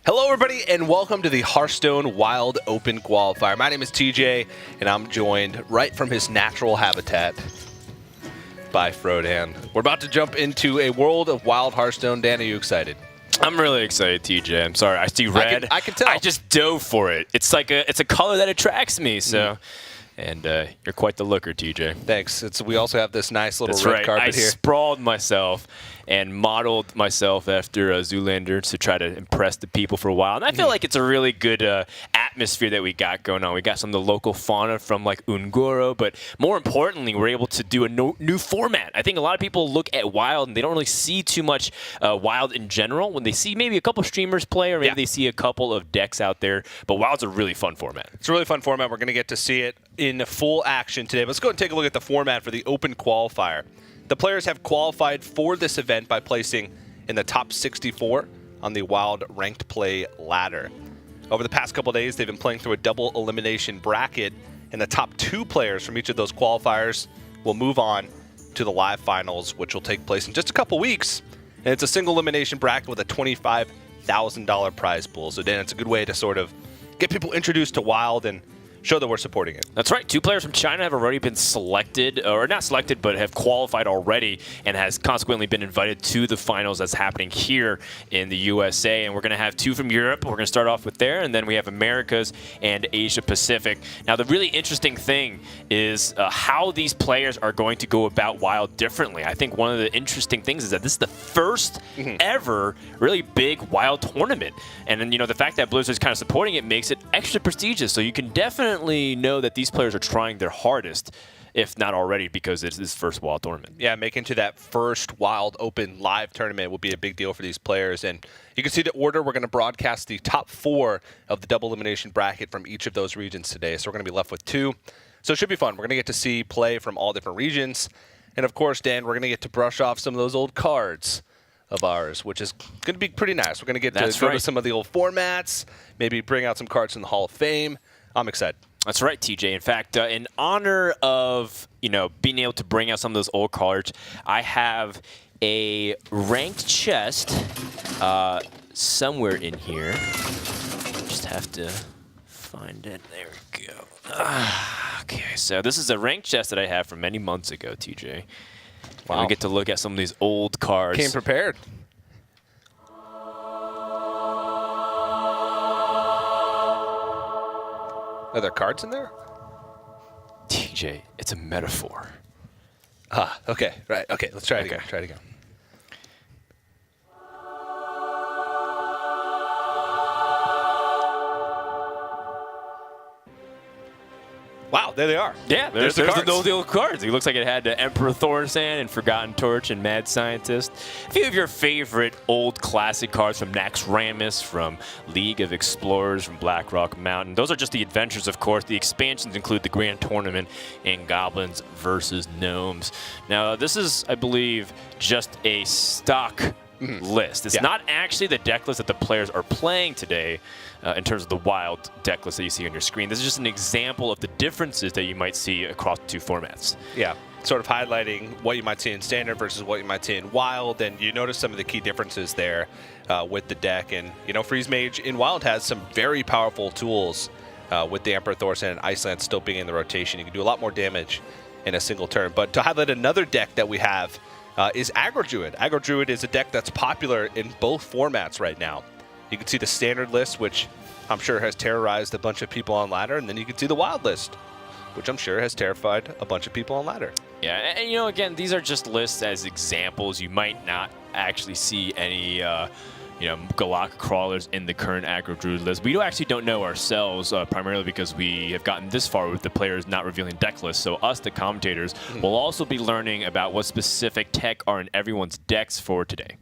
Hello, everybody, and welcome to the Hearthstone Wild Open Qualifier. My name is TJ, and I'm joined right from his natural habitat by Frodan. We're about to jump into a world of wild Hearthstone. Dan, are you excited? I'm really excited, TJ. I'm sorry. I see red. I can tell. I just dove for it. It's like it's a color that attracts me. So, and you're quite the looker, TJ. Thanks. We also have this nice little red carpet here. I sprawled myself and modeled myself after Zoolander to try to impress the people for a while. And I feel like it's a really good atmosphere that we got going on. We got some of the local fauna from like Ungoro, but more importantly, we're able to do a new format. I think a lot of people look at Wild and they don't really see too much Wild in general. When they see maybe a couple streamers play or maybe they see a couple of decks out there, but Wild's a really fun format. It's a really fun format. We're going to get to see it in full action today. Let's go and take a look at the format for the Open Qualifier. The players have qualified for this event by placing in the top 64 on the Wild Ranked Play ladder. Over the past couple days, they've been playing through a double elimination bracket, and the top 2 players from each of those qualifiers will move on to the live finals, which will take place in just a couple weeks. And it's a single elimination bracket with a $25,000 prize pool. So, Dan, it's a good way to sort of get people introduced to Wild and show that we're supporting it. That's right. 2 players from China have already been selected, or not selected, but have qualified already and has consequently been invited to the finals that's happening here in the USA. And we're going to have 2 from Europe. We're going to start off with there, and then we have Americas and Asia Pacific. Now, the really interesting thing is how these players are going to go about Wild differently. I think one of the interesting things is that this is the first ever really big Wild tournament. And then, the fact that Blizzard's kind of supporting it makes it extra prestigious. So you can definitely know that these players are trying their hardest, if not already, because it's this first Wild tournament. Yeah, making to that first Wild Open live tournament will be a big deal for these players. And you can see the order. We're going to broadcast the top 4 of the double elimination bracket from each of those regions today. So we're going to be left with 2. So it should be fun. We're going to get to see play from all different regions. And, of course, Dan, we're going to get to brush off some of those old cards of ours, which is going to be pretty nice. We're going to get to go to some of the old formats, maybe bring out some cards from the Hall of Fame. I'm excited. That's right, TJ. In fact, in honor of being able to bring out some of those old cards, I have a ranked chest somewhere in here. Just have to find it. There we go. Okay, so this is a ranked chest that I have from many months ago, TJ. Wow. And we get to look at some of these old cards. Came prepared. Are there cards in there? TJ, it's a metaphor. Okay, right. Okay, let's try it again. Try it again. Wow, there they are. Yeah, there's the old cards. It looks like it had Emperor Thorsan and Forgotten Torch and Mad Scientist. A few of your favorite old classic cards from Naxxramas, from League of Explorers, from Blackrock Mountain. Those are just the adventures, of course. The expansions include the Grand Tournament and Goblins versus Gnomes. Now, this is, I believe, just a stock list. It's not actually the deck list that the players are playing today in terms of the Wild deck list that you see on your screen. This is just an example of the differences that you might see across the 2 formats. Yeah, sort of highlighting what you might see in Standard versus what you might see in Wild, and you notice some of the key differences there with the deck. And, Freeze Mage in Wild has some very powerful tools with the Emperor Thorsan and Iceland still being in the rotation. You can do a lot more damage in a single turn. But to highlight another deck that we have is Aggro Druid. Aggro Druid is a deck that's popular in both formats right now. You can see the Standard list, which I'm sure has terrorized a bunch of people on ladder, and then you can see the Wild list, which I'm sure has terrified a bunch of people on ladder. Yeah, and again, these are just lists as examples. You might not actually see any Galak crawlers in the current Aggro Druid list. We actually don't know ourselves, primarily because we have gotten this far with the players not revealing deck lists. So us, the commentators, will also be learning about what specific tech are in everyone's decks for today.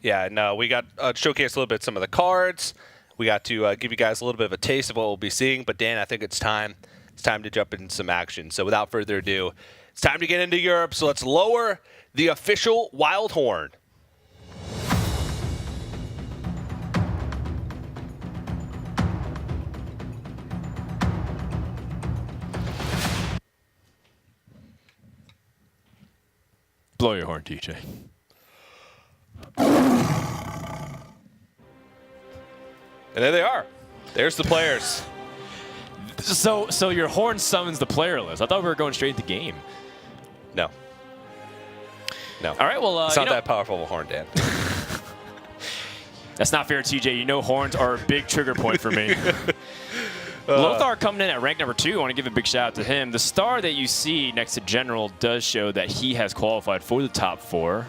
Yeah, no, we got showcase a little bit some of the cards. We got to give you guys a little bit of a taste of what we'll be seeing. But Dan, I think it's time to jump into some action. So without further ado, it's time to get into Europe. So let's lower the official Wild Horn. Blow your horn, TJ. And there they are. There's the players. So your horn summons the player list. I thought we were going straight to game. No. No. All right, well, it's not that powerful of a horn, Dan. That's not fair, TJ. You know horns are a big trigger point for me. Lothar coming in at rank number 2. I want to give a big shout out to him. The star that you see next to GeneraL does show that he has qualified for the top 4.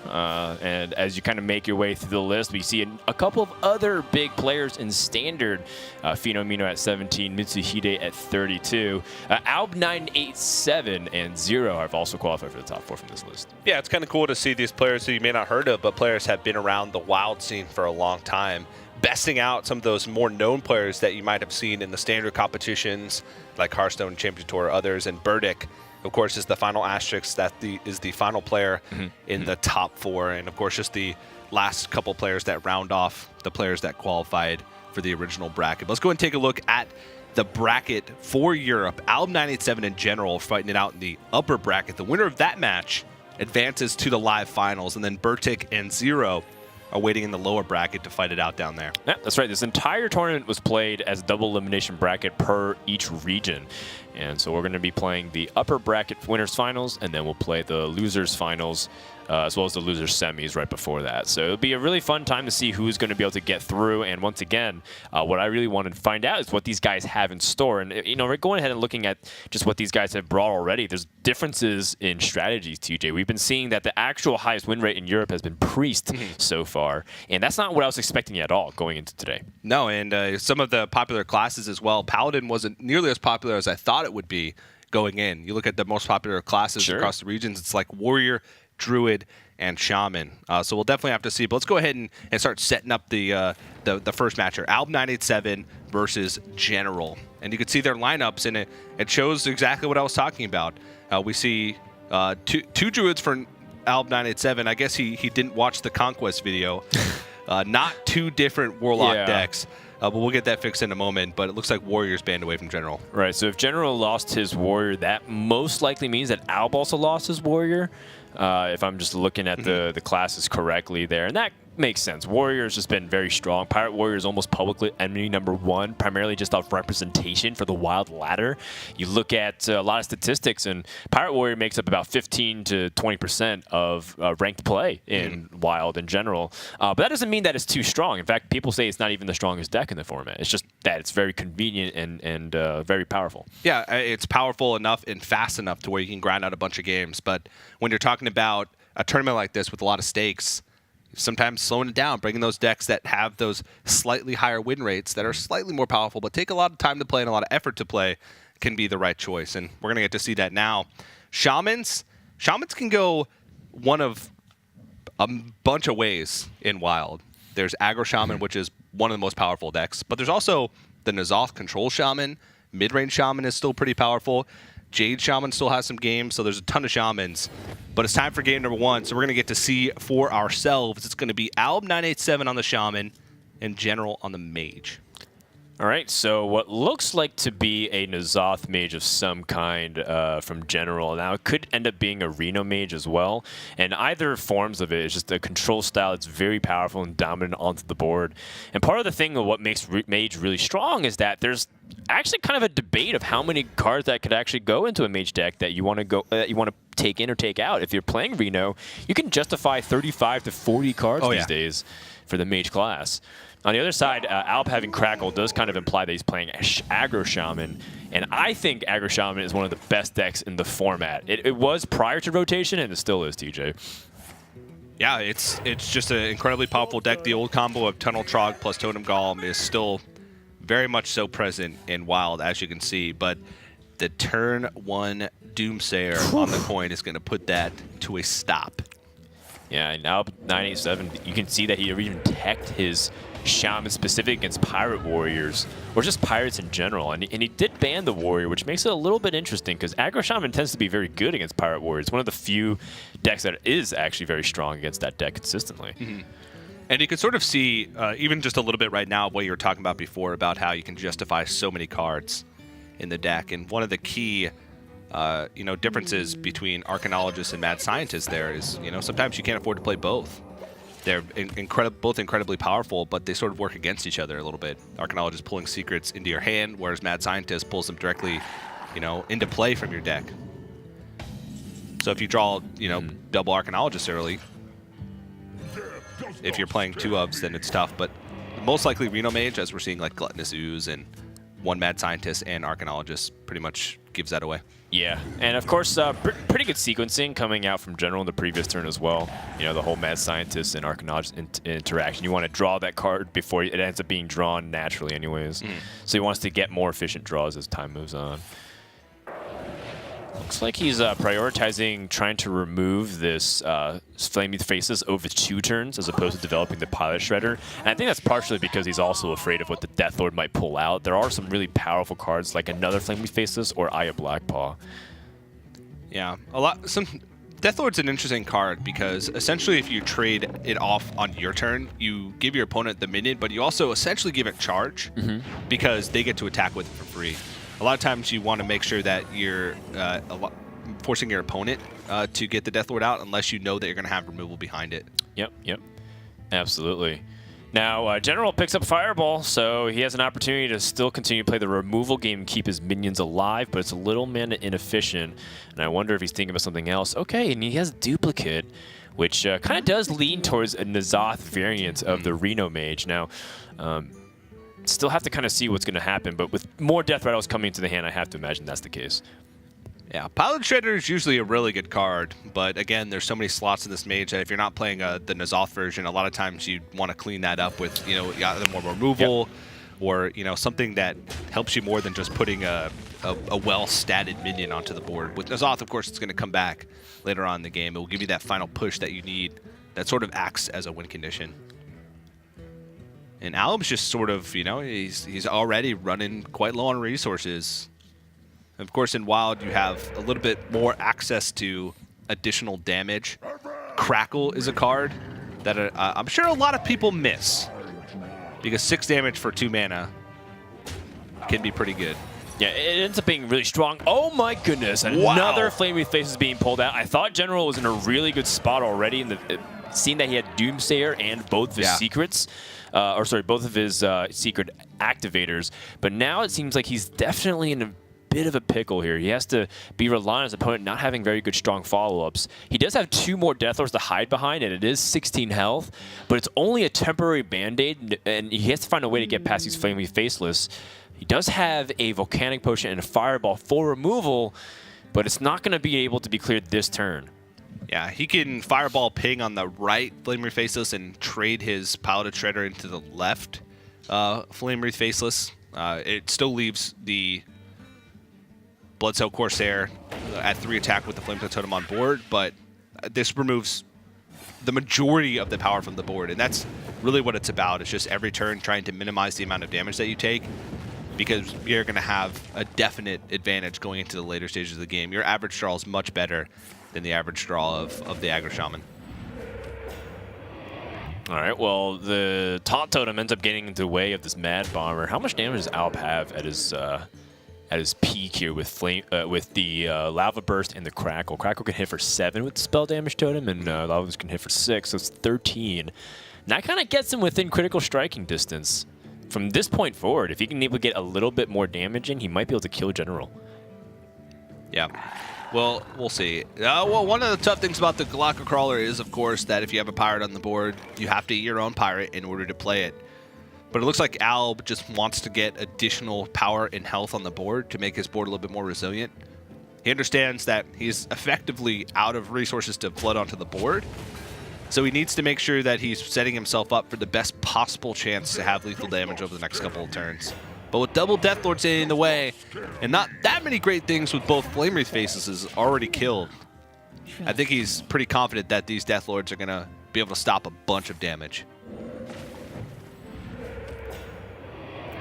And as you kind of make your way through the list, we see a couple of other big players in standard. Phenomeno at 17, Mitsuhide at 32. Alb987 and Zero have also qualified for the top 4 from this list. Yeah, it's kind of cool to see these players who you may not heard of, but players have been around the Wild scene for a long time, besting out some of those more known players that you might have seen in the standard competitions like Hearthstone, Champion Tour, others. And Burdick, of course, is the final asterisk that is the final player in the top 4. And of course, just the last couple players that round off the players that qualified for the original bracket. But let's go and take a look at the bracket for Europe. Alb987 and GeneraL fighting it out in the upper bracket. The winner of that match advances to the live finals, and then Burdick and Zero are waiting in the lower bracket to fight it out down there. Yeah, that's right. This entire tournament was played as a double elimination bracket per each region. And so we're going to be playing the upper bracket winners finals, and then we'll play the losers finals, as well as the losers semis right before that. So it'll be a really fun time to see who's going to be able to get through. And once again, what I really wanted to find out is what these guys have in store. And, you know, we're going ahead and looking at just what these guys have brought already. There's differences in strategies, TJ. We've been seeing that the actual highest win rate in Europe has been Priest so far. And that's not what I was expecting at all going into today. No, and some of the popular classes as well. Paladin wasn't nearly as popular as I thought it would be going in. You look at the most popular classes across the regions, it's like Warrior, Druid, and Shaman. So we'll definitely have to see. But let's go ahead and start setting up the first match here. Alb987 versus GeneraL. And you can see their lineups, and it shows exactly what I was talking about. We see two Druids for Alb987. I guess he didn't watch the Conquest video. Not two different Warlock decks. But we'll get that fixed in a moment. But it looks like Warrior's banned away from GeneraL. Right, so if GeneraL lost his Warrior, that most likely means that Alb also lost his Warrior, if I'm just looking at the classes correctly there. And that makes sense. Warrior's just been very strong. Pirate Warrior is almost publicly enemy number 1, primarily just off representation for the Wild ladder. You look at a lot of statistics, and Pirate Warrior makes up about 15 to 20% of ranked play in Wild in general. But that doesn't mean that it's too strong. In fact, people say it's not even the strongest deck in the format. It's just that it's very convenient and very powerful. Yeah, it's powerful enough and fast enough to where you can grind out a bunch of games. But when you're talking about a tournament like this with a lot of stakes, sometimes slowing it down, bringing those decks that have those slightly higher win rates that are slightly more powerful but take a lot of time to play and a lot of effort to play can be the right choice. And we're going to get to see that now. Shamans can go one of a bunch of ways in Wild. There's Aggro Shaman, which is one of the most powerful decks, but there's also the N'Zoth Control Shaman. Mid-range Shaman is still pretty powerful. Jade Shaman still has some games, so there's a ton of Shamans. But it's time for game number 1, so we're going to get to see for ourselves. It's going to be Alb987 on the Shaman and GeneraL on the Mage. All right, so what looks like to be a N'Zoth mage of some kind from GeneraL. Now, it could end up being a Reno mage as well. And either forms of it is just a control style that's very powerful and dominant onto the board. And part of the thing of what makes mage really strong is that there's actually kind of a debate of how many cards that could actually go into a mage deck that you want to take in or take out. If you're playing Reno, you can justify 35 to 40 cards these days for the mage class. On the other side, Alp having Crackle does kind of imply that he's playing Aggro Shaman, and I think Aggro Shaman is one of the best decks in the format. It was prior to rotation, and it still is, TJ. Yeah, it's just an incredibly powerful deck. The old combo of Tunnel Trog plus Totem Golem is still very much so present in Wild, as you can see, but the turn 1 Doomsayer on the coin is going to put that to a stop. Yeah, and Alb987, you can see that he even teched his Shaman specific against Pirate Warriors, or just Pirates in general. And he did ban the Warrior, which makes it a little bit interesting, because Aggro Shaman tends to be very good against Pirate Warriors. It's one of the few decks that is actually very strong against that deck consistently. And you can sort of see, even just a little bit right now, what you were talking about before, about how you can justify so many cards in the deck. And one of the key differences between Arcanologists and Mad Scientists there is, sometimes you can't afford to play both. They're both incredibly powerful, but they sort of work against each other a little bit. Archaeologist pulling secrets into your hand, whereas Mad Scientist pulls them directly, into play from your deck. So if you draw, double Archaeologist early, if you're playing 2 ofs, then it's tough. But most likely Reno Mage, as we're seeing like Gluttonous Ooze and 1 Mad Scientist and Archaeologist, pretty much gives that away. Yeah, and of course, pretty good sequencing coming out from GeneraL in the previous turn as well. The whole Mad Scientist and Archaeologist interaction. You want to draw that card before it ends up being drawn naturally anyways. So he wants to get more efficient draws as time moves on. Looks like he's prioritizing trying to remove this Flaming Faceless over 2 turns as opposed to developing the Pilot Shredder. And I think that's partially because he's also afraid of what the Death Lord might pull out. There are some really powerful cards like another Flaming Faceless or Eye of Blackpaw. Yeah, Death Lord's an interesting card because essentially if you trade it off on your turn, you give your opponent the minion, but you also essentially give it charge because they get to attack with it for free. A lot of times you want to make sure that you're forcing your opponent to get the Death Lord out unless you know that you're going to have removal behind it. Yep. Absolutely. Now, GeneraL picks up Fireball, so he has an opportunity to still continue to play the removal game and keep his minions alive, but it's a little mana inefficient, and I wonder if he's thinking about something else. Okay, and he has Duplicate, which kind of does lean towards a N'Zoth variant of the Reno Mage. Now, still have to kind of see what's going to happen, but with more Death Rattles coming into the hand, I have to imagine that's the case. Yeah, Pilot Shredder is usually a really good card, but again, there's so many slots in this mage that if you're not playing the N'Zoth version, a lot of times you want to clean that up with, either more removal or, something that helps you more than just putting a well-statted minion onto the board. With N'Zoth, of course, it's going to come back later on in the game. It will give you that final push that you need that sort of acts as a win condition. And Alb's just sort of, he's already running quite low on resources. Of course, in Wild, you have a little bit more access to additional damage. Crackle is a card that I'm sure a lot of people miss because 6 damage for 2 mana can be pretty good. Yeah, it ends up being really strong. Oh my goodness, another Flaming Face is being pulled out. I thought GeneraL was in a really good spot already, in seeing that he had Doomsayer and both of his secrets. Both of his secret activators. But now it seems like he's definitely in a bit of a pickle here. He has to be relying on his opponent not having very good strong follow-ups. He does have 2 more Death Lords to hide behind, and it is 16 health, but it's only a temporary Band-Aid, and he has to find a way to get past these Flaming Faceless. He does have a Volcanic Potion and a Fireball for removal, but it's not going to be able to be cleared this turn. Yeah, he can Fireball ping on the right Flame Wreath Faceless and trade his Piloted Shredder into the left Flame Wreath Faceless. It still leaves the Bloodcell Corsair at 3 attack with the Flame Totem on board, but this removes the majority of the power from the board, and that's really what it's about. It's just every turn trying to minimize the amount of damage that you take because you're going to have a definite advantage going into the later stages of the game. Your average draw is much better than the average draw of the Aggro Shaman. All right, well, the Taunt Totem ends up getting into the way of this Mad Bomber. How much damage does Alb have at his peak here with the Lava Burst and the Crackle? Crackle can hit for 7 with the Spell Damage Totem, and Lava Burst can hit for 6, so it's 13. And that kind of gets him within critical striking distance. From this point forward, if he can able to get a little bit more damage in, he might be able to kill GeneraL. Yeah. Well, we'll see. One of the tough things about the Galactic Crawler is, of course, that if you have a pirate on the board, you have to eat your own pirate in order to play it. But it looks like Alb just wants to get additional power and health on the board to make his board a little bit more resilient. He understands that he's effectively out of resources to flood onto the board, so he needs to make sure that he's setting himself up for the best possible chance to have lethal damage over the next couple of turns. But with double Death Lords in the way, and not that many great things with both Flame Wreath Faces is already killed, I think he's pretty confident that these Death Lords are going to be able to stop a bunch of damage.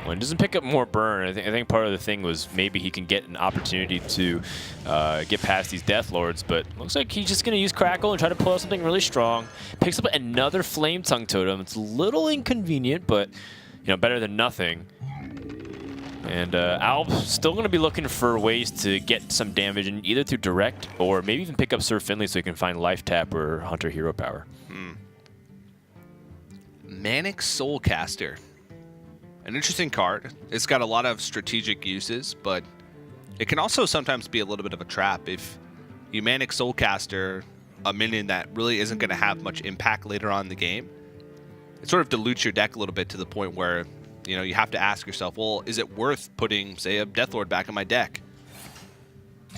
Well, he doesn't pick up more burn. I think part of the thing was maybe he can get an opportunity to get past these Death Lords, but looks like he's just going to use Crackle and try to pull out something really strong. Picks up another Flame Tongue Totem. It's a little inconvenient, but better than nothing. And Alb's still going to be looking for ways to get some damage in, either through direct or maybe even pick up Sir Finley so he can find Life Tap or Hunter Hero Power. Manic Soulcaster. An interesting card. It's got a lot of strategic uses, but it can also sometimes be a little bit of a trap if you Manic Soulcaster a minion that really isn't going to have much impact later on in the game. It sort of dilutes your deck a little bit to the point where, you know, you have to ask yourself, well, is it worth putting, say, a Deathlord back in my deck?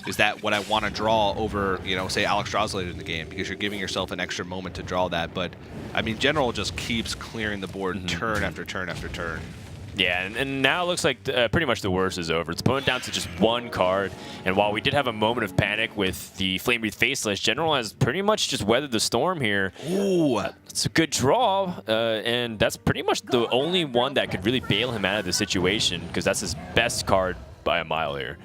Is that what I want to draw over, you know, say, Alexstrasza later in the game? Because you're giving yourself an extra moment to draw that. But, I mean, GeneraL just keeps clearing the board turn after turn after turn. Yeah, and now it looks like pretty much the worst is over. It's going down to just one card, and while we did have a moment of panic with the Flame Wreath Faceless, GeneraL has pretty much just weathered the storm here. Ooh. It's a good draw, and that's pretty much the only one that could really bail him out of the situation, because that's his best card by a mile here.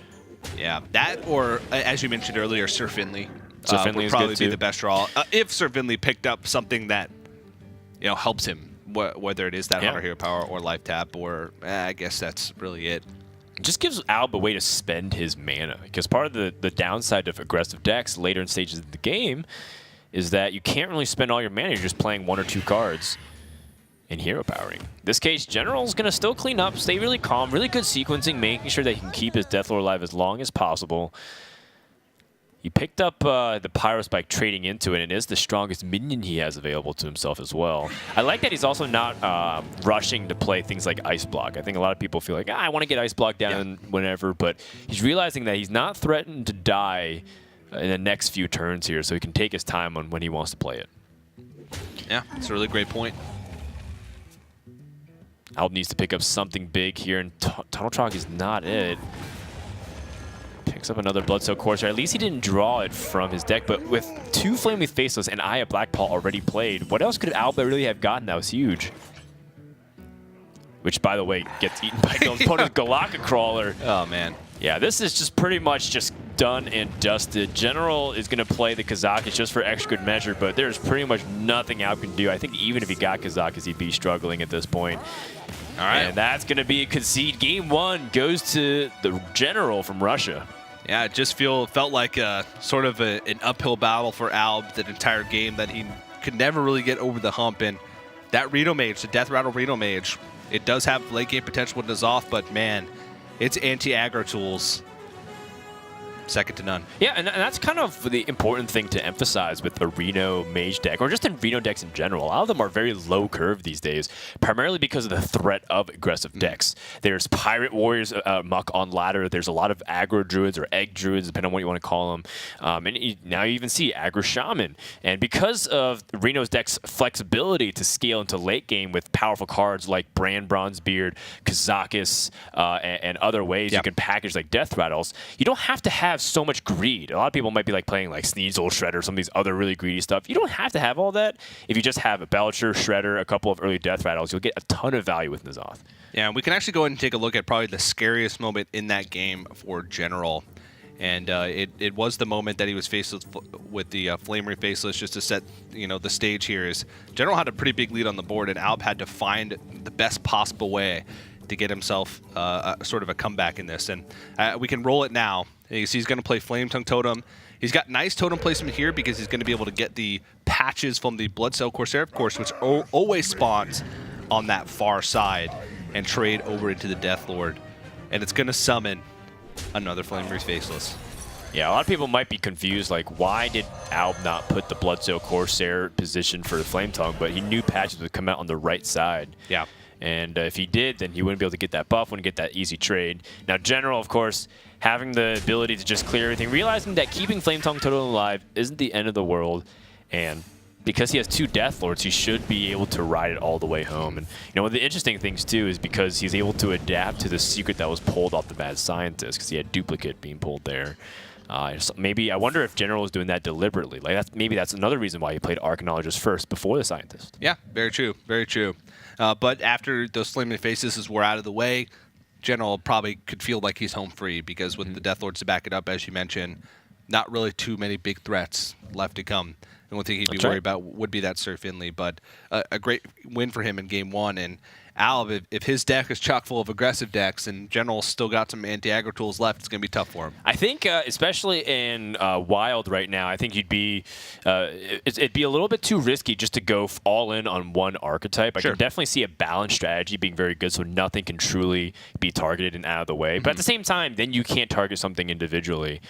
Yeah, that or, as you mentioned earlier, Sir Finley. Sir Finley would is probably good be too. the best draw. If Sir Finley picked up something that, you know, helps him, whether it is that Hunter Hero Power or Life Tap, or I guess that's really it. It just gives Alb a way to spend his mana, because part of the downside of aggressive decks later in stages of the game is that you can't really spend all your mana. You're just playing one or two cards in hero powering. In this case, GeneraL's going to still clean up, stay really calm, really good sequencing, making sure that he can keep his Deathlord alive as long as possible. He picked up the Pyrospike trading into it, and it is the strongest minion he has available to himself as well. I like that he's also not rushing to play things like Ice Block. I think a lot of people feel like, I want to get Ice Block down whenever, but he's realizing that he's not threatened to die in the next few turns here, so he can take his time on when he wants to play it. Yeah, it's a really great point. Alb needs to pick up something big here, and Tunnel Trog is not it. Picks up another Bloodsoul Courser. At least he didn't draw it from his deck, but with two Flame Wreath Faceless and Eye of Blackpaw already played, what else could Alb really have gotten that was huge? Which, by the way, gets eaten by his opponent's Galaka Crawler. Oh, man. Yeah, this is just pretty much just done and dusted. GeneraL is going to play the Kazakus just for extra good measure, but there's pretty much nothing Alb can do. I think even if he got Kazakus, he'd be struggling at this point. All right. And that's going to be a concede. Game one goes to the GeneraL from Russia. Yeah, it just felt like sort of an uphill battle for Alb that entire game, that he could never really get over the hump. And that Reno Mage, the Death Rattle Reno Mage, it does have late game potential when it's off, but man, its anti-aggro tools, second to none. Yeah, and that's kind of the important thing to emphasize with the Reno Mage deck, or just in Reno decks in general. A lot of them are very low curve these days, primarily because of the threat of aggressive decks. There's Pirate Warriors muck on ladder. There's a lot of aggro druids or egg druids, depending on what you want to call them. Now you even see aggro shaman. And because of Reno's deck's flexibility to scale into late game with powerful cards like Brand Bronzebeard, Kazakus, and other ways you can package like Death Rattles, you don't have to have so much greed. A lot of people might be like playing like Sneasel, Shredder, some of these other really greedy stuff. You don't have to have all that. If you just have a Belcher, Shredder, a couple of early Death Rattles, you'll get a ton of value with N'Zoth. Yeah, we can actually go ahead and take a look at probably the scariest moment in that game for GeneraL. And it was the moment that he was faced with the Flame Wreath Faceless, just to set the stage here. Is GeneraL had a pretty big lead on the board, and Alb had to find the best possible way to get himself sort of a comeback in this. And we can roll it now. You see he's going to play Flame Tongue Totem. He's got nice totem placement here because he's going to be able to get the patches from the Bloodsoul Corsair, of course, which always spawns on that far side, and trade over into the Deathlord. And it's going to summon another Flame Wreath Faceless. Yeah, a lot of people might be confused, like, why did Alb not put the Bloodsoul Corsair position for the Flame Tongue, but he knew patches would come out on the right side. Yeah. And if he did, then he wouldn't be able to get that buff, wouldn't get that easy trade. Now, GeneraL, of course, having the ability to just clear everything, realizing that keeping Flame Tongue Totem alive isn't the end of the world, and because he has two Deathlords, he should be able to ride it all the way home. And one of the interesting things, too, is because he's able to adapt to the secret that was pulled off the Mad Scientist, because he had Duplicate being pulled there. Maybe I wonder if GeneraL is doing that deliberately. Like maybe that's another reason why he played Arcanologist first before the Scientist. Yeah, very true, very true. But after those Flaming Faces were out of the way, GeneraL probably could feel like he's home free, because with the Deathlords to back it up, as you mentioned, not really too many big threats left to come. The only thing he'd be worried about would be that Sir Finley, but a great win for him in Game 1. And Alb, if his deck is chock full of aggressive decks and GeneraL's still got some anti-aggro tools left, it's going to be tough for him. I think, especially in Wild right now, I think it'd be a little bit too risky just to go all in on one archetype. I can definitely see a balanced strategy being very good, so nothing can truly be targeted and out of the way. But at the same time, then you can't target something individually.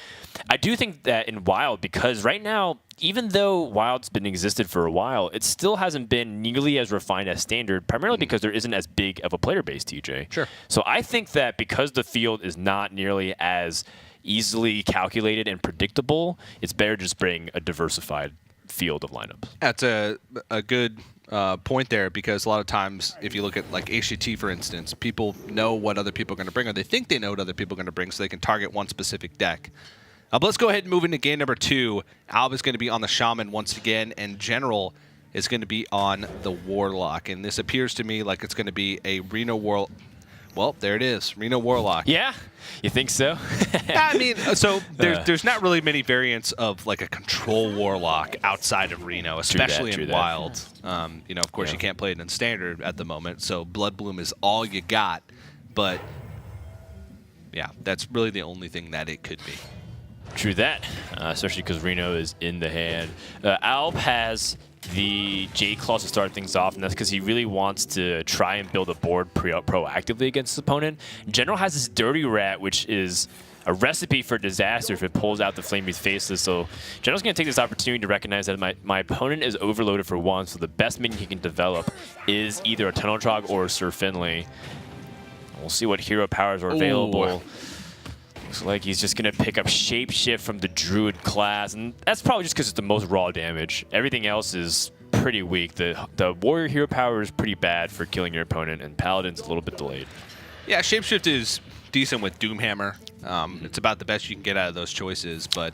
I do think that in Wild, because right now, even though Wild's been existed for a while, it still hasn't been nearly as refined as Standard, primarily because there isn't as big of a player base, TJ. Sure. So I think that because the field is not nearly as easily calculated and predictable, it's better to just bring a diversified field of lineups. That's a good point there, because a lot of times, if you look at like HCT, for instance, people know what other people are going to bring, or they think they know what other people are going to bring, so they can target one specific deck. But let's go ahead and move into game number 2. Alb is going to be on the Shaman once again, and GeneraL is going to be on the Warlock. And this appears to me like it's going to be a Reno Warlock. Well, there it is, Reno Warlock. Yeah, you think so? I mean, so there's not really many variants of like a control Warlock outside of Reno, especially in Wild. You know, of course, you can't play it in Standard at the moment, so Blood Bloom is all you got. But yeah, that's really the only thing that it could be. True that, especially because Reno is in the hand. Alb has the J-Claws to start things off, and that's because he really wants to try and build a board proactively against his opponent. GeneraL has this Dirty Rat, which is a recipe for disaster if it pulls out the Flamey's Faceless. So GeneraL's going to take this opportunity to recognize that my opponent is overloaded for one, so the best minion he can develop is either a Tunnel Trog or a Sir Finley. We'll see what hero powers are available. Looks like he's just going to pick up Shapeshift from the Druid class, and that's probably just because it's the most raw damage. Everything else is pretty weak. The Warrior hero power is pretty bad for killing your opponent, and Paladin's a little bit delayed. Yeah, Shapeshift is decent with Doomhammer. It's about the best you can get out of those choices, but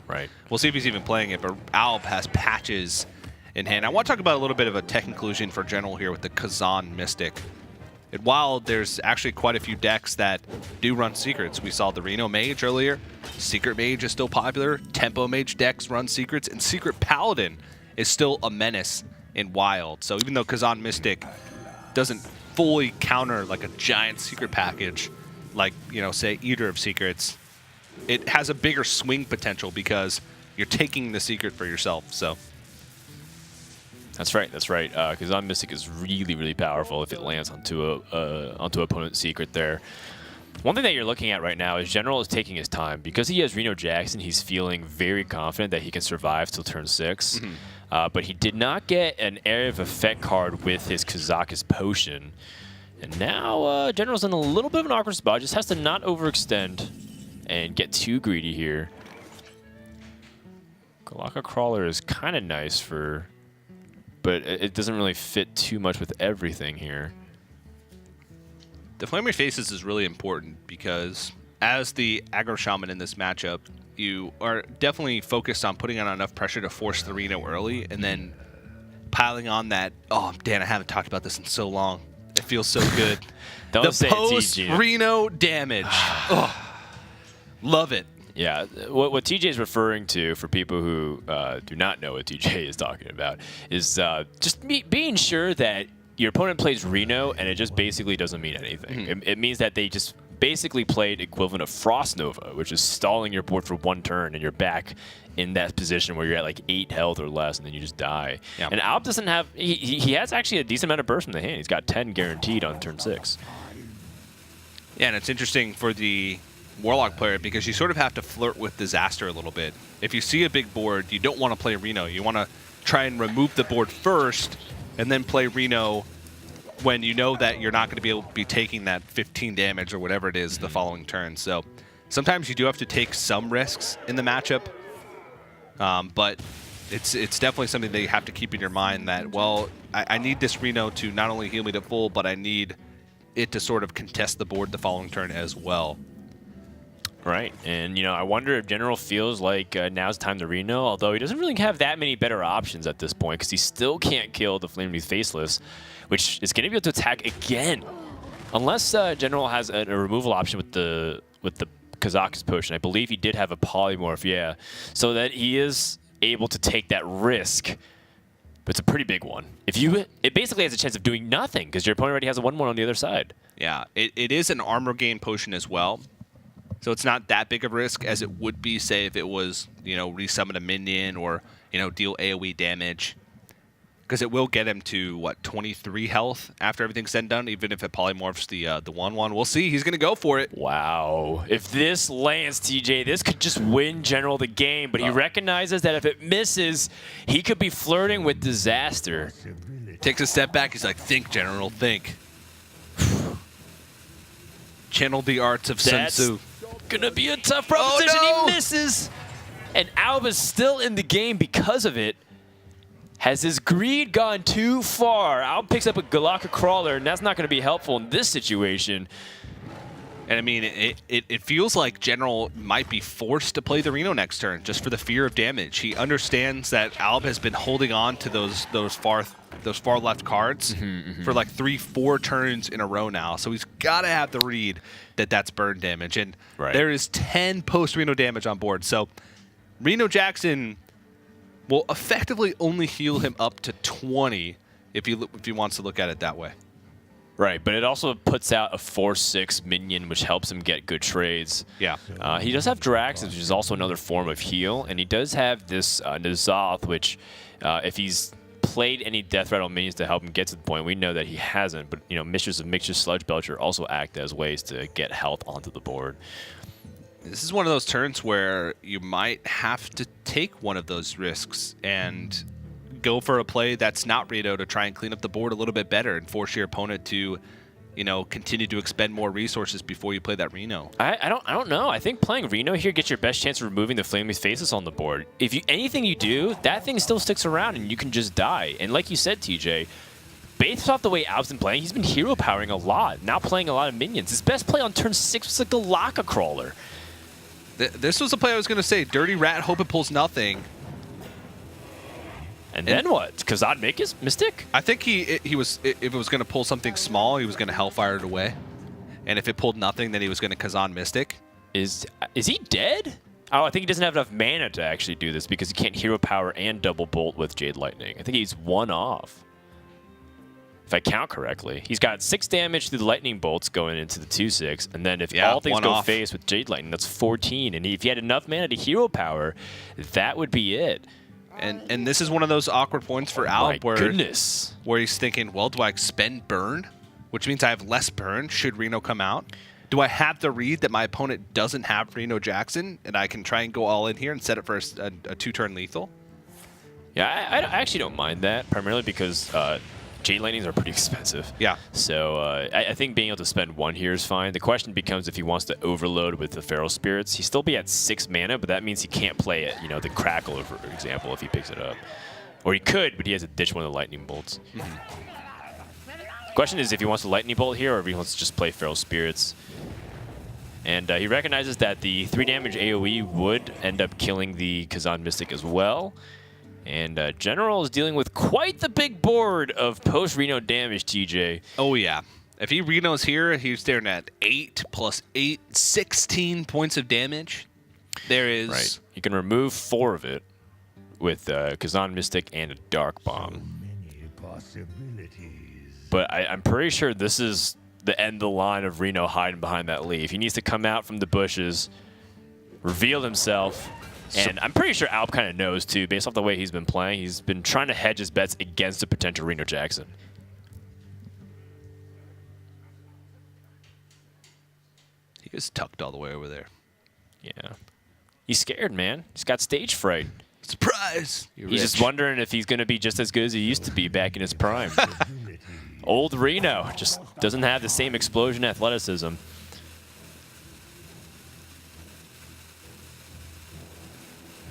we'll see if he's even playing it. But Alb has Patches in hand. I want to talk about a little bit of a tech inclusion for GeneraL here with the Kazan Mystic. At Wild, there's actually quite a few decks that do run secrets. We saw the Reno Mage earlier. Secret Mage is still popular. Tempo Mage decks run secrets. And Secret Paladin is still a menace in Wild. So even though Kazan Mystic doesn't fully counter like a giant secret package, like, you know, say Eater of Secrets, it has a bigger swing potential because you're taking the secret for yourself. So That's right. That's right. Kazan Mystic is really, really powerful if it lands onto opponent's secret there. One thing that you're looking at right now is GeneraL is taking his time. Because he has Reno Jackson, he's feeling very confident that he can survive till turn 6. But he did not get an Area of Effect card with his Kazakus Potion. And now GeneraL's in a little bit of an awkward spot. Just has to not overextend and get too greedy here. Galaka Crawler is kind of nice for... but it doesn't really fit too much with everything here. The Flaming Faces is really important because as the aggro shaman in this matchup, you are definitely focused on putting on enough pressure to force the Reno early and then piling on that, oh, Dan, I haven't talked about this in so long. It feels so good. Don't say post-Reno damage. Oh, love it. Yeah, what TJ is referring to, for people who do not know what TJ is talking about, is just being sure that your opponent plays Reno and it just basically doesn't mean anything. It means that they just basically played equivalent of Frost Nova, which is stalling your board for one turn and you're back in that position where you're at like 8 health or less and then you just die. Yeah. And Alb doesn't have, he has actually a decent amount of burst in the hand. He's got 10 guaranteed on turn 6. Yeah, and it's interesting for the Warlock player because you sort of have to flirt with disaster a little bit. If you see a big board, you don't want to play Reno. You want to try and remove the board first and then play Reno when you know that you're not going to be able to be taking that 15 damage or whatever it is the following turn. So sometimes you do have to take some risks in the matchup, but it's definitely something that you have to keep in your mind that, well, I need this Reno to not only heal me to full, but I need it to sort of contest the board the following turn as well. Right, and you know, I wonder if GeneraL feels like now's time to Reno, although he doesn't really have that many better options at this point because he still can't kill the Flaming Faceless, which is going to be able to attack again, unless GeneraL has a removal option with the Kazakus Potion. I believe he did have a Polymorph, yeah, so that he is able to take that risk. But it's a pretty big one. It basically has a chance of doing nothing because your opponent already has a 1/1 on the other side. Yeah, it is an armor gain potion as well. So it's not that big of a risk as it would be, say, if it was, resummon a minion or, deal AoE damage. Because it will get him to, 23 health after everything's said and done, even if it polymorphs the 1/1. We'll see. He's going to go for it. Wow. If this lands, TJ, this could just win GeneraL the game. But he recognizes that if it misses, he could be flirting with disaster. Takes a step back. He's like, think, GeneraL, think. Channel the arts of Sun Tzu. Going to be a tough proposition. Oh, no! He misses. And Alb is still in the game because of it. Has his greed gone too far? Alb picks up a Galaka Crawler, and that's not going to be helpful in this situation. And I mean, it feels like GeneraL might be forced to play the Reno next turn just for the fear of damage. He understands that Alb has been holding on to those far left cards for like 3-4 turns in a row now. So he's got to have the read that that's burn damage. And there is 10 post-Reno damage on board. So Reno Jackson will effectively only heal him up to 20 if he wants to look at it that way. Right, but it also puts out a 4/6 minion, which helps him get good trades. Yeah. He does have Drax, which is also another form of heal, and he does have this N'Zoth, which if he's played any Death Rattle minions to help him get to the point, we know that he hasn't, but Mistress of Mixture, Sludge Belcher also act as ways to get health onto the board. This is one of those turns where you might have to take one of those risks and go for a play that's not Reno to try and clean up the board a little bit better and force your opponent to, continue to expend more resources before you play that Reno. I don't know. I think playing Reno here gets your best chance of removing the Flaming Faces on the board. If anything you do, that thing still sticks around and you can just die. And like you said, TJ, based off the way Alb's been playing, he's been hero powering a lot, now playing a lot of minions. His best play on turn 6 was a Galaka Crawler. This was a play I was going to say. Dirty Rat, hope it pulls nothing. And then what? Kazan Mystic? I think he was, if it was going to pull something small, he was going to Hellfire it away. And if it pulled nothing, then he was going to Kazan Mystic. Is he dead? Oh, I think he doesn't have enough mana to actually do this because he can't hero power and double bolt with Jade Lightning. I think he's one off. If I count correctly. He's got 6 damage through the lightning bolts going into the 2/6, and then if all things go face with Jade Lightning, that's 14. And if he had enough mana to hero power, that would be it. And this is one of those awkward points for Alb where he's thinking, well, do I expend burn? Which means I have less burn should Reno come out. Do I have the read that my opponent doesn't have Reno Jackson, and I can try and go all in here and set it for a 2-turn lethal? Yeah, I actually don't mind that, primarily because Jade Lightnings are pretty expensive. Yeah. So I think being able to spend 1 here is fine. The question becomes if he wants to overload with the Feral Spirits. He'd still be at 6 mana, but that means he can't play it, the Crackle, for example, if he picks it up. Or he could, but he has to ditch one of the Lightning Bolts. The question is if he wants to Lightning Bolt here or if he wants to just play Feral Spirits. And he recognizes that the 3 damage AoE would end up killing the Kazan Mystic as well. And GeneraL is dealing with quite the big board of post-Reno damage, TJ. Oh, yeah. If he Renos here, he's staring at 8 + 8, 16 points of damage. There is... Right. You can remove 4 of it with Kazan Mystic and a Dark Bomb. But I'm pretty sure this is the end of the line of Reno hiding behind that leaf. He needs to come out from the bushes, reveal himself... And I'm pretty sure Alb kind of knows, too, based off the way he's been playing. He's been trying to hedge his bets against a potential Reno Jackson. He is tucked all the way over there. Yeah. He's scared, man. He's got stage fright. Surprise! He's just wondering if he's going to be just as good as he used to be back in his prime. Old Reno just doesn't have the same explosion athleticism.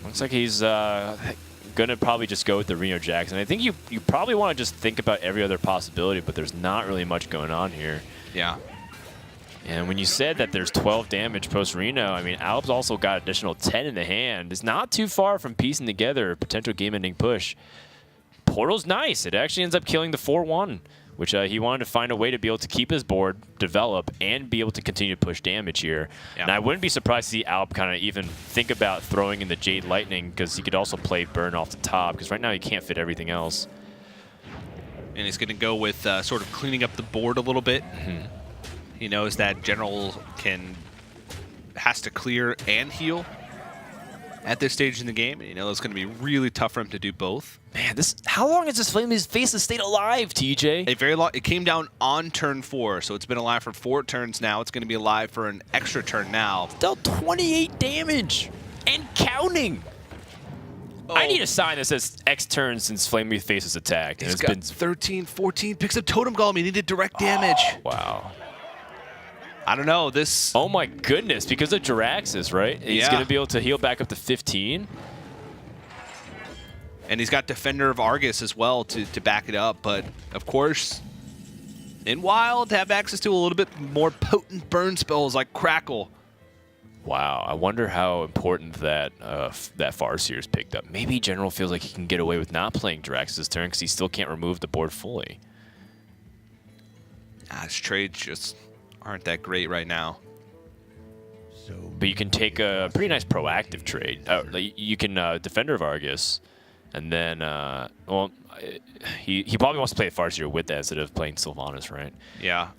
Looks like he's going to probably just go with the Reno Jackson. I think you probably want to just think about every other possibility, but there's not really much going on here. Yeah. And when you said that there's 12 damage post-Reno, I mean, Alb's also got additional 10 in the hand. It's not too far from piecing together a potential game-ending push. Portal's nice. It actually ends up killing the 4/1 which he wanted to find a way to be able to keep his board, develop, and be able to continue to push damage here. Yeah. And I wouldn't be surprised to see Alb kind of even think about throwing in the Jade Lightning, because he could also play Burn off the top, because right now he can't fit everything else. And he's going to go with sort of cleaning up the board a little bit. He knows that GeneraL has to clear and heal at this stage in the game. And you know it's going to be really tough for him to do both. Man, how long has this Flame's Faces stayed alive, TJ? A very long. It came down on turn 4, so it's been alive for 4 turns now. It's going to be alive for an extra turn now. Dealt 28 damage and counting. Oh. I need a sign that says X turns since Flamey Faces attacked. He's got 13, 14, picks up Totem Golem. He needed direct damage. Oh, wow. I don't know, this... Oh my goodness, because of Jiraxis, right? He's going to be able to heal back up to 15. And he's got Defender of Argus as well to back it up. But, of course, in Wild, to have access to a little bit more potent burn spells like Crackle. Wow, I wonder how important that Farseer's picked up. Maybe GeneraL feels like he can get away with not playing Jiraxis' turn because he still can't remove the board fully. His trades just aren't that great right now. But you can take a pretty nice proactive trade. You can Defender of Argus, and then, well, he probably wants to play a Farseer with that instead of playing Sylvanas, right? Yeah,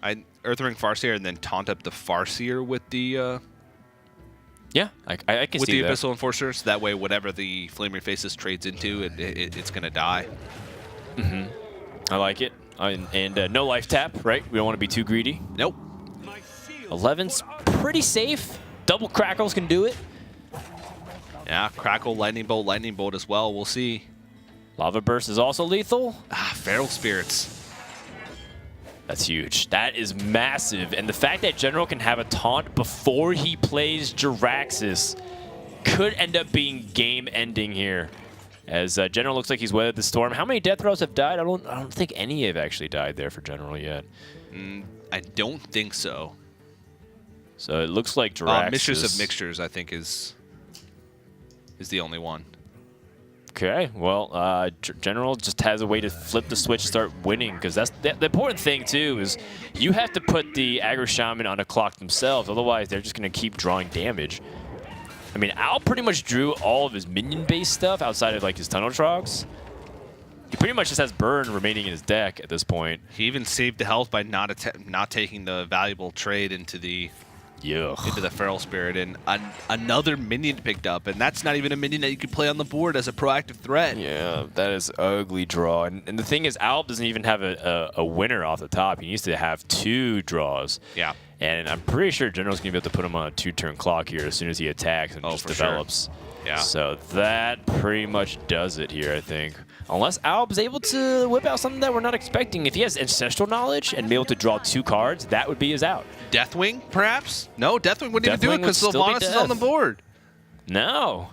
Earthring Farseer and then taunt up the Farseer with the... yeah, I can see that. With the Abyssal Enforcer, so that way whatever the Flaming Faces trades into, it's going to die. I like it. And no life tap, right? We don't want to be too greedy. Nope. 11's pretty safe. Double Crackles can do it. Yeah, Crackle, Lightning Bolt as well. We'll see. Lava Burst is also lethal. Feral Spirits. That's huge. That is massive. And the fact that GeneraL can have a taunt before he plays Jiraxis could end up being game-ending here. As GeneraL looks like he's weathered the storm. How many Death Throws have died? I don't think any have actually died there for GeneraL yet. I don't think so. So it looks like Jiraxis... Mistress of Mixtures, I think, is the only one. Okay, well, GeneraL just has a way to flip the switch and start winning, because that's the important thing, too, is you have to put the Aggro Shaman on a clock themselves, otherwise they're just going to keep drawing damage. I mean, Al pretty much drew all of his minion-based stuff outside of, like, his Tunnel Trogs. He pretty much just has Burn remaining in his deck at this point. He even saved the health by not taking the valuable trade into the Feral Spirit, and another minion picked up, and that's not even a minion that you could play on the board as a proactive threat. Yeah, that is ugly draw. And the thing is, Alb doesn't even have a winner off the top. He needs to have 2 draws. Yeah. And I'm pretty sure GeneraL's going to be able to put him on a 2-turn clock here as soon as he attacks and just develops. Sure. Yeah. So that pretty much does it here, I think. Unless Alb's able to whip out something that we're not expecting. If he has Ancestral Knowledge and be able to draw 2 cards, that would be his out. Deathwing, perhaps? No, Deathwing wouldn't even do it because Sylvanas is on the board. No.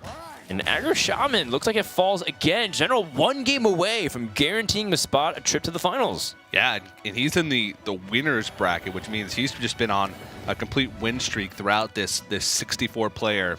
And Aggro Shaman looks like it falls again. GeneraL 1 game away from guaranteeing the spot a trip to the finals. Yeah, and he's in the winners bracket, which means he's just been on a complete win streak throughout this 64-player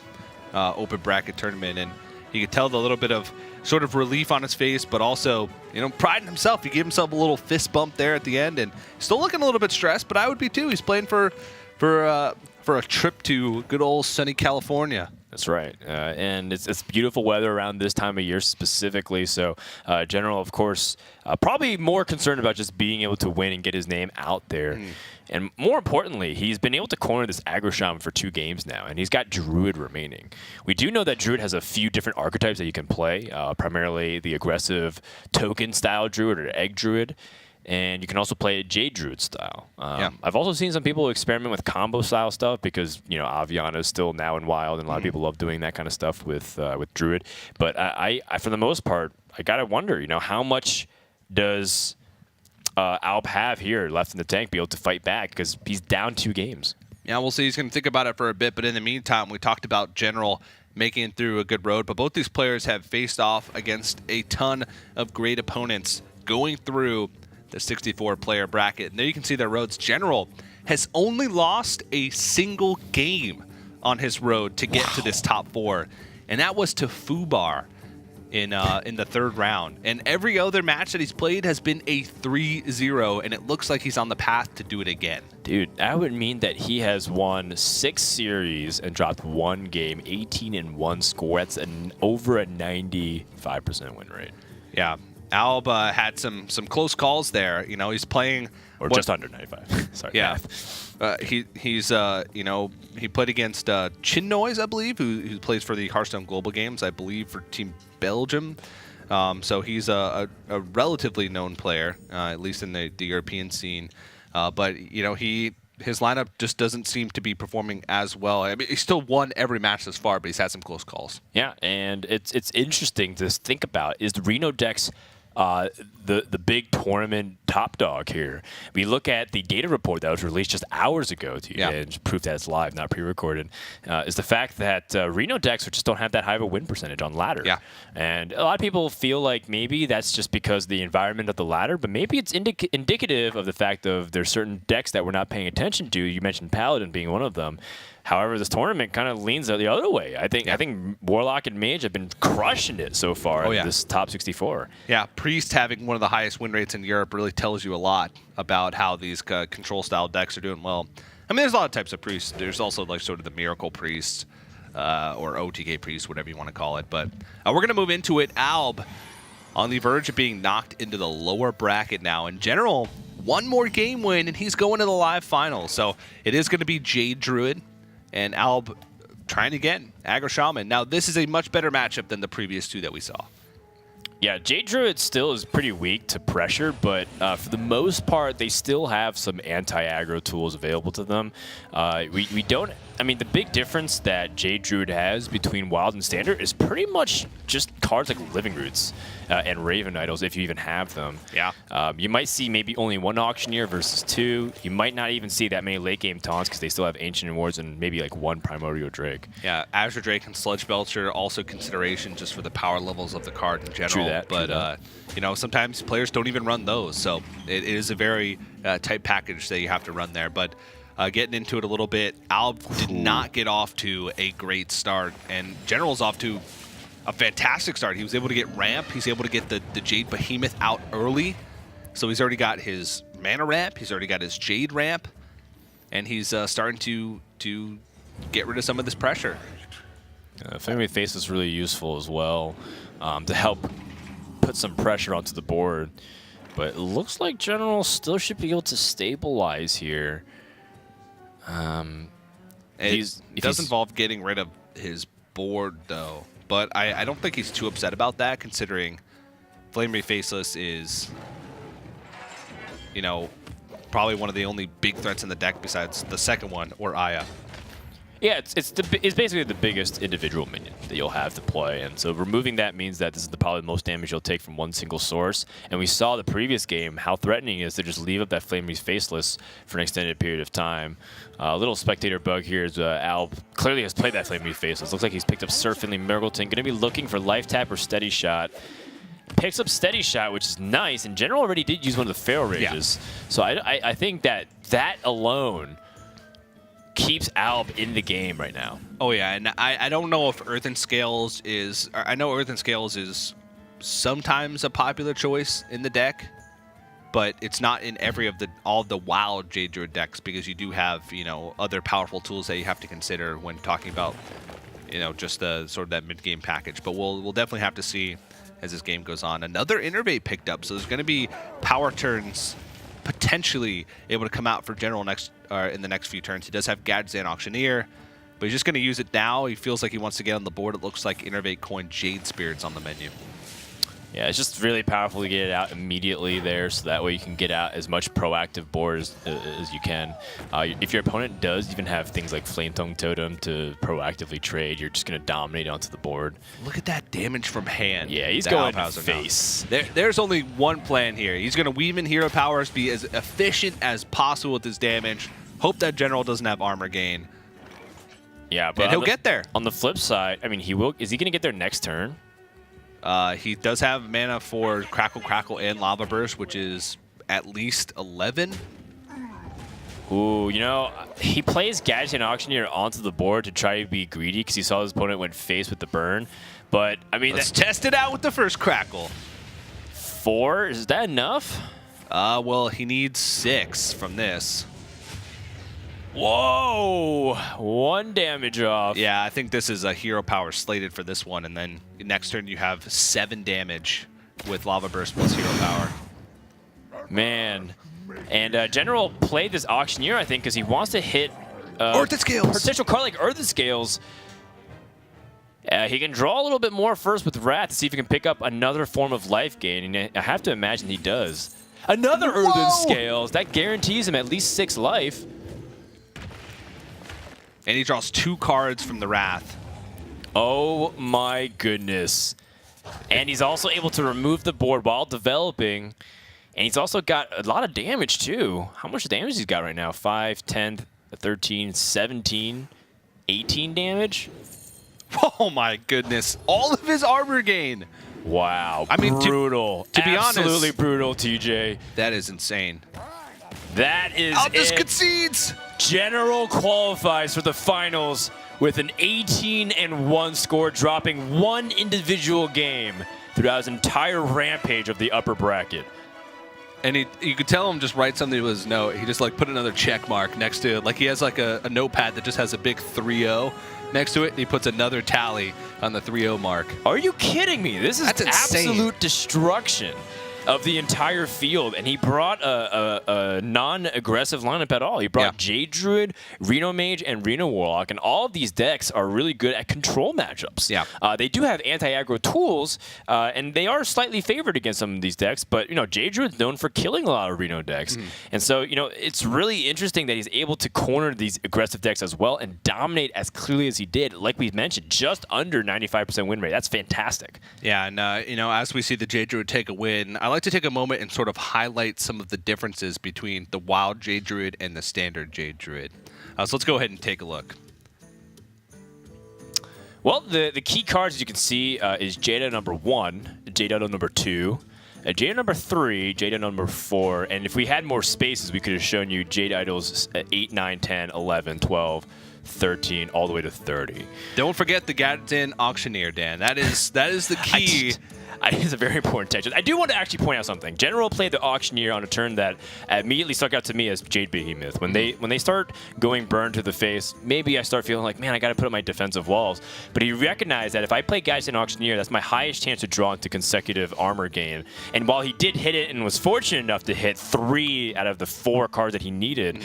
open bracket tournament. And you could tell the little bit of sort of relief on his face, but also, you know, pride in himself. He gave himself a little fist bump there at the end, and still looking a little bit stressed, but I would be too. He's playing for a trip to good old sunny California. That's right, and it's beautiful weather around this time of year specifically, so GeneraL, of course, probably more concerned about just being able to win and get his name out there. And more importantly, he's been able to corner this Aggro Shaman for 2 games now, and he's got Druid remaining. We do know that Druid has a few different archetypes that you can play, primarily the aggressive token-style Druid or Egg Druid. And you can also play a Jade Druid style. I've also seen some people experiment with combo style stuff because, you know, Aviana is still now in Wild, and a lot of people love doing that kind of stuff with Druid. But I for the most part, I gotta wonder, you know, how much does Alb have here left in the tank be able to fight back, because he's down 2 games. Yeah, we'll see. He's going to think about it for a bit, but in the meantime, we talked about GeneraL making it through a good road, but both these players have faced off against a ton of great opponents going through the 64-player bracket. And there you can see their roads. GeneraL has only lost a single game on his road to get to this top 4, and that was to Fubar. in the third round. And every other match that he's played has been a 3-0, and it looks like he's on the path to do it again. Dude, that would mean that he has won 6 series and dropped 1 game, 18-1 score. That's over a 95% win rate. Yeah. Alb had some close calls there. You know, he's playing... Or just under 95. Sorry. Yeah. He's he played against Chin Noise, I believe, who plays for the Hearthstone Global Games, I believe, for Team Belgium. So he's a relatively known player, at least in the European scene. But, you know, his lineup just doesn't seem to be performing as well. I mean, he still won every match thus far, but he's had some close calls. Yeah, and it's interesting to think about. Is the Reno Dex the big tournament top dog here? We look at the data report that was released just hours ago to you, and proof that it's live, not pre-recorded, is the fact that Reno decks just don't have that high of a win percentage on ladder. Yeah. And a lot of people feel like maybe that's just because the environment of the ladder, but maybe it's indicative of the fact of there's certain decks that we're not paying attention to. You mentioned Paladin being one of them. However, this tournament kind of leans the other way. I think Warlock and Mage have been crushing it so far in this top 64. Yeah, Priest having one of the highest win rates in Europe really tells you a lot about how these control-style decks are doing well. I mean, there's a lot of types of Priests. There's also like sort of the Miracle Priest or OTK Priest, whatever you want to call it. But we're going to move into it. Alb on the verge of being knocked into the lower bracket now. In general, one more game win, and he's going to the live finals. So it is going to be Jade Druid and Alb trying again, Aggro Shaman. Now, this is a much better matchup than the previous two that we saw. Yeah, Jade Druid still is pretty weak to pressure, but for the most part, they still have some anti-aggro tools available to them. We don't... I mean, the big difference that Jade Druid has between Wild and Standard is pretty much just cards like Living Roots and Raven Idols, if you even have them. Yeah. You might see maybe only 1 Auctioneer versus 2. You might not even see that many late-game taunts because they still have Ancient Rewards and maybe like 1 Primordial Drake. Yeah, Azure Drake and Sludge Belcher also consideration just for the power levels of the card in general. True that. But, you know, sometimes players don't even run those. So it is a very tight package that you have to run there. But getting into it a little bit, Alb did not get off to a great start. And GeneraL's off to a fantastic start. He was able to get ramp. He's able to get the Jade Behemoth out early. So he's already got his mana ramp. He's already got his Jade ramp. And he's starting to get rid of some of this pressure. Family Face is really useful as well to help put some pressure onto the board. But it looks like GeneraL still should be able to stabilize here. It does involve getting rid of his board, though. But I don't think he's too upset about that, considering Flamery Faceless is, you know, probably one of the only big threats in the deck besides the second one, or Aya. Yeah, it's basically the biggest individual minion that you'll have to play, and so removing that means that this is probably the most damage you'll take from one single source. And we saw the previous game how threatening it is to just leave up that Flamery Faceless for an extended period of time. A little spectator bug here is Alb clearly has played that Flamery Faceless. Looks like he's picked up Surf Finley Mirgleton. Going to be looking for Life Tap or Steady Shot. Picks up Steady Shot, which is nice, and GeneraL already did use one of the Pharaoh Rages. Yeah. So I think that alone keeps Alb in the game right now. Oh yeah, and I don't know if Earthen Scales is... I know Earthen Scales is sometimes a popular choice in the deck, but it's not in all the wild Jade Druid decks, because you do have, you know, other powerful tools that you have to consider when talking about, you know, just the sort of that mid-game package. But we'll definitely have to see as this game goes on. Another Innervate picked up, so there's going to be power turns potentially able to come out for GeneraL in the next few turns. He does have Gadzan Auctioneer, but he's just going to use it now. He feels like he wants to get on the board. It looks like Innervate coin Jade Spirits on the menu. Yeah, it's just really powerful to get it out immediately there, so that way you can get out as much proactive board as you can. If your opponent does even have things like Flame Tongue Totem to proactively trade, you're just going to dominate onto the board. Look at that damage from hand. Yeah, he's going face. There's only one plan here. He's going to weave in hero powers, be as efficient as possible with his damage. Hope that GeneraL doesn't have armor gain. Yeah, but and he'll get there. On the flip side, I mean, he will. Is he going to get there next turn? He does have mana for Crackle, Crackle, and Lava Burst, which is at least 11. Ooh, you know, he plays Gadget and Auctioneer onto the board to try to be greedy because he saw his opponent went face with the burn. But, I mean... Let's test it out with the first Crackle. 4? Is that enough? Well, he needs 6 from this. Whoa! 1 damage off. Yeah, I think this is a hero power slated for this one, and then next turn you have 7 damage with Lava Burst plus hero power. Man. And GeneraL played this Auctioneer, I think, because he wants to hit Earthen Scales. potential card like Earthen Scales. He can draw a little bit more first with Wrath to see if he can pick up another form of life gain, and I have to imagine he does. Another Earthen Scales. That guarantees him at least 6 life. And he draws 2 cards from the Wrath. Oh my goodness. And he's also able to remove the board while developing. And he's also got a lot of damage too. How much damage he's got right now? 5, 10, 13, 17, 18 damage? Oh my goodness. All of his armor gain. Wow. I mean, brutal. To be honest, absolutely brutal, TJ. that is insane. That is Albus it. concedes. GeneraL qualifies for the finals with an 18-1 score, dropping 1 individual game throughout his entire rampage of the upper bracket. And you could tell him just write something to his note. He just like put another check mark next to it. Like he has like a notepad that just has a big 3-0 next to it, and he puts another tally on the 3-0 mark. Are you kidding me? This is That's insane. absolute destruction of the entire field, and he brought a non-aggressive lineup at all. He brought Jade Druid, Reno Mage, and Reno Warlock, and all of these decks are really good at control matchups. Yeah. They do have anti-aggro tools, and they are slightly favored against some of these decks, but, you know, Jade Druid's known for killing a lot of Reno decks. And so, you know, it's really interesting that he's able to corner these aggressive decks as well and dominate as clearly as he did. Like we mentioned, just under 95% win rate. That's fantastic. Yeah, and you know, as we see the Jade Druid take a win, I like to take a moment and sort of highlight some of the differences between the wild Jade Druid and the standard Jade Druid. So let's go ahead and take a look. Well, the key cards, as you can see, is Jade Idol number 1, Jade Idol number 2, Jade Idol number 3, Jade Idol number 4, and if we had more spaces, we could have shown you Jade Idols 8, 9, 10, 11, 12, 13, all the way to 30. Don't forget the Gadsden Auctioneer, Dan. That is the key. It's a very important tangent. I do want to actually point out something. GeneraL played the Auctioneer on a turn that immediately stuck out to me as Jade Behemoth. When they start going burn to the face, maybe I start feeling like, man, I got to put up my defensive walls. But he recognized that if I play Gadsden Auctioneer, that's my highest chance to draw into consecutive armor gain. And while he did hit it and was fortunate enough to hit 3 out of the 4 cards that he needed,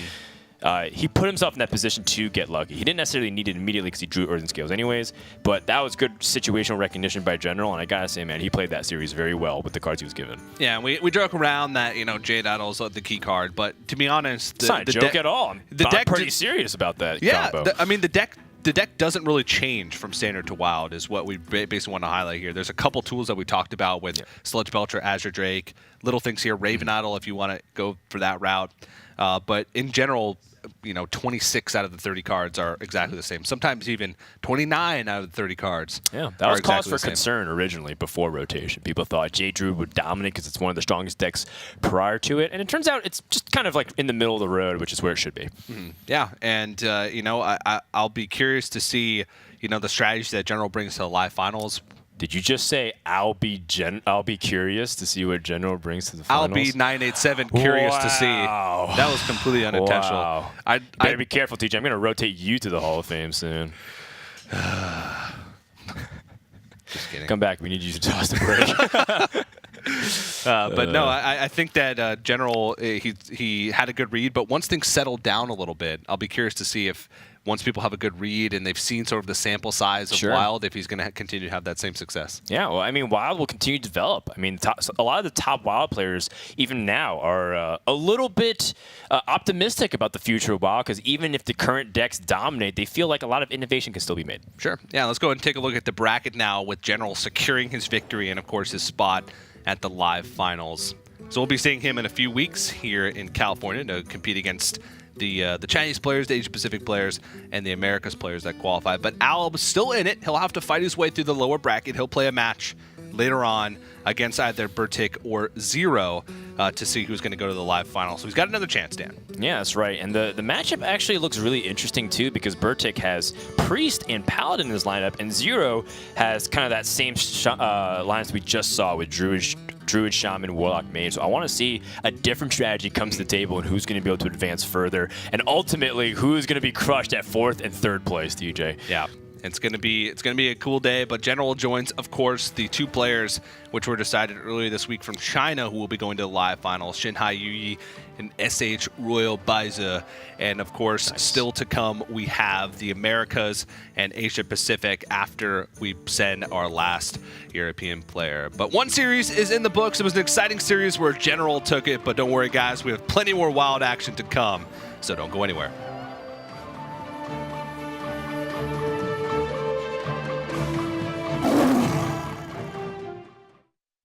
he put himself in that position to get lucky. He didn't necessarily need it immediately because he drew Earthen Scales anyways, but that was good situational recognition by GeneraL, and I gotta say, man, he played that series very well with the cards he was given. Yeah, we joke around that, you know, Jade Idol's the key card, but to be honest, it's not a joke at all. I'm pretty serious about that combo. I mean, the deck doesn't really change from standard to wild is what we basically want to highlight here. There's a couple tools that we talked about with Sludge Belcher, Azure Drake, little things here, Raven Idol if you want to go for that route. But in general, you know, 26 out of the 30 cards are exactly the same. Sometimes even 29 out of the 30 cards. Yeah, that was cause for concern originally before rotation. People thought Jade Druid would dominate because it's one of the strongest decks prior to it, and it turns out it's just kind of like in the middle of the road, which is where it should be. Yeah, and you know, I'll be curious to see, you know, the strategy that GeneraL brings to the live finals. Did you just say I'll be curious to see what GeneraL brings to the finals? Alb987 curious to see. That was completely unintentional. Wow. I better be careful, TJ. I'm going to rotate you to the Hall of Fame soon. Just kidding. Come back. We need you to toss the break. But no, I think that GeneraL, he had a good read, but once things settled down a little bit, I'll be curious to see if once people have a good read and they've seen sort of the sample size of Wild, if he's going to continue to have that same success. Yeah, well, I mean, Wild will continue to develop. I mean, a lot of the top Wild players, even now, are a little bit optimistic about the future of Wild because even if the current decks dominate, they feel like a lot of innovation can still be made. Sure. Yeah, let's go ahead and take a look at the bracket now with GeneraL securing his victory and, of course, his spot at the live finals. So we'll be seeing him in a few weeks here in California to compete against the Chinese players, the Asia Pacific players, and the Americas players that qualify. But Alb's still in it. He'll have to fight his way through the lower bracket. He'll play a match later on against either Bertik or Zero to see who's going to go to the live final. So he's got another chance, Dan. Yeah, that's right. And the matchup actually looks really interesting, too, because Bertik has Priest and Paladin in his lineup, and Zero has kind of that same lines we just saw with Druid, Shaman, Warlock, Mage. So I want to see a different strategy come to the table and who's going to be able to advance further, and ultimately who's going to be crushed at 4th and 3rd place, DJ. Yeah. It's gonna be a cool day, but GeneraL joins, of course, the 2 players which were decided earlier this week from China who will be going to the live finals, Shinhai Yuyi and SH Royal Baize. And of course, still to come, we have the Americas and Asia Pacific after we send our last European player. But one series is in the books. It was an exciting series where GeneraL took it, but don't worry, guys, we have plenty more wild action to come, so don't go anywhere.